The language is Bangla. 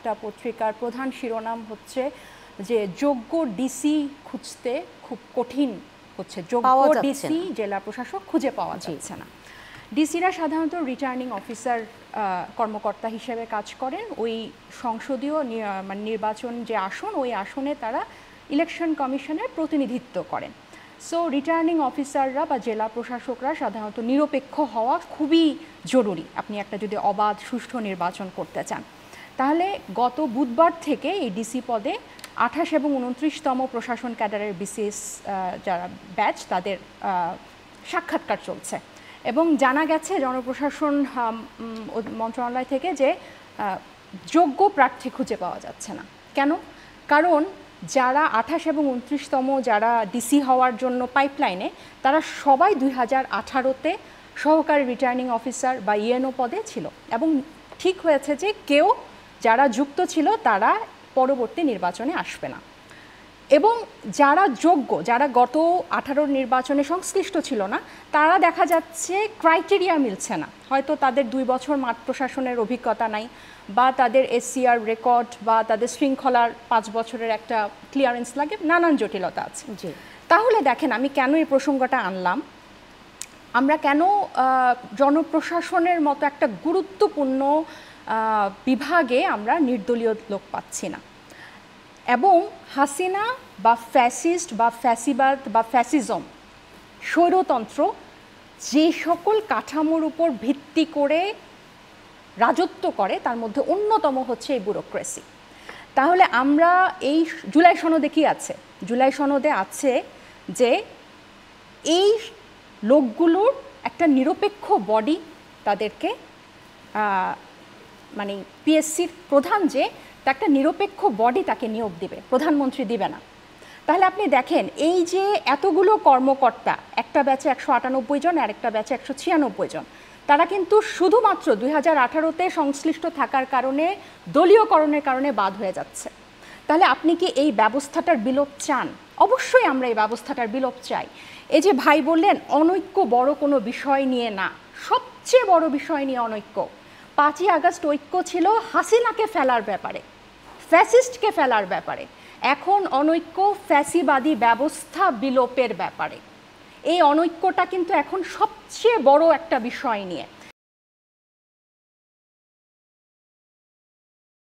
একটা পত্রিকার প্রধান শিরোনাম হচ্ছে যে যোগ্য ডিসি খুঁজতে খুব কঠিন হচ্ছে, যোগ্য ডিসি জেলা প্রশাসক খুঁজে পাওয়া যাচ্ছে না। ডিসিরা সাধারণত রিটার্নিং অফিসার কর্মকর্তা হিসেবে কাজ করেন। ওই সংসদীয় নির্বাচন যে আসন, ওই আসনে তারা ইলেকশন কমিশনের প্রতিনিধিত্ব করেন। সো রিটার্নিং অফিসাররা বা জেলা প্রশাসকরা সাধারণত নিরপেক্ষ হওয়া খুবই জরুরি, আপনি একটা যদি অবাধ সুষ্ঠু নির্বাচন করতে চান। তাহলে গত বুধবার থেকে এই ডিসি পদে 28 এবং 29তম প্রশাসন ক্যাডারের বিসিএস যারা ব্যাচ তাদের সাক্ষাৎকার চলছে এবং জানা গেছে জনপ্রশাসন মন্ত্রণালয় থেকে যে যোগ্য প্রার্থী খুঁজে পাওয়া যাচ্ছে না। কেন? কারণ যারা 28 এবং 29তম যারা ডিসি হওয়ার জন্য পাইপলাইনে, তারা সবাই 2018-তে সহকারী রিটার্নিং অফিসার বা ইএনও পদে ছিল এবং ঠিক হয়েছে যে কেউ যারা যুক্ত ছিল তারা পরবর্তী নির্বাচনে আসবে না। এবং যারা যোগ্য, যারা গত 18 নির্বাচনে সংশ্লিষ্ট ছিল না, তারা দেখা যাচ্ছে ক্রাইটেরিয়া মিলছে না। হয়তো তাদের 2 বছর মাঠ প্রশাসনের অভিজ্ঞতা নাই, বা তাদের এসসিআর রেকর্ড বা তাদের শৃঙ্খলার 5 বছরের একটা ক্লিয়ারেন্স লাগে, নানান জটিলতা আছে। তাহলে দেখেন আমি কেন এই প্রসঙ্গটা আনলাম, আমরা কেন জনপ্রশাসনের মতো একটা গুরুত্বপূর্ণ বিভাগে আমরা নির্দলীয় লোক পাচ্ছি না। এবং হাসিনা বা ফ্যাসিস্ট বা ফ্যাসিবাদ বা ফ্যাসিজম, স্বৈরতন্ত্র যে সকল কাঠামোর উপর ভিত্তি করে রাজত্ব করে তার মধ্যে অন্যতম হচ্ছে এই ব্যুরোক্রেসি। তাহলে আমরা এই জুলাই সনদে কি আছে? জুলাই সনদে আছে যে এই লোকগুলোর একটা নিরপেক্ষ বডি তাদেরকে মানে পিএসসির প্রধান যে একটা নিরপেক্ষ বডি তাকে নিয়োগ দিবে, প্রধানমন্ত্রী দিবে না। তাহলে আপনি দেখেন এই যে এতগুলো কর্মকর্তা, একটা ব্যাচে 198 জন আর একটা ব্যাচে 196 জন, তারা কিন্তু শুধুমাত্র 2018-তে সংশ্লিষ্ট থাকার কারণে, দলীয়করণের কারণে বাদ হয়ে যাচ্ছে। তাহলে আপনি কি এই ব্যবস্থাটার বিলোপ চান? অবশ্যই আমরা এই ব্যবস্থাটার বিলোপ চাই। এই যে ভাই বললেন অনৈক্য বড় কোনো বিষয় নিয়ে না, সবচেয়ে বড় বিষয় নিয়ে অনৈক্য। 5ই আগস্ট ঐক্য ছিল হাসিনাকে ফেলার ব্যাপারে, ফ্যাসিস্টকে ফেলার ব্যাপারে। এখন অনৈক্য ফ্যাসিবাদী ব্যবস্থা বিলোপের ব্যাপারে। এই অনৈক্যটা কিন্তু এখন সবচেয়ে বড় একটা বিষয় নিয়ে।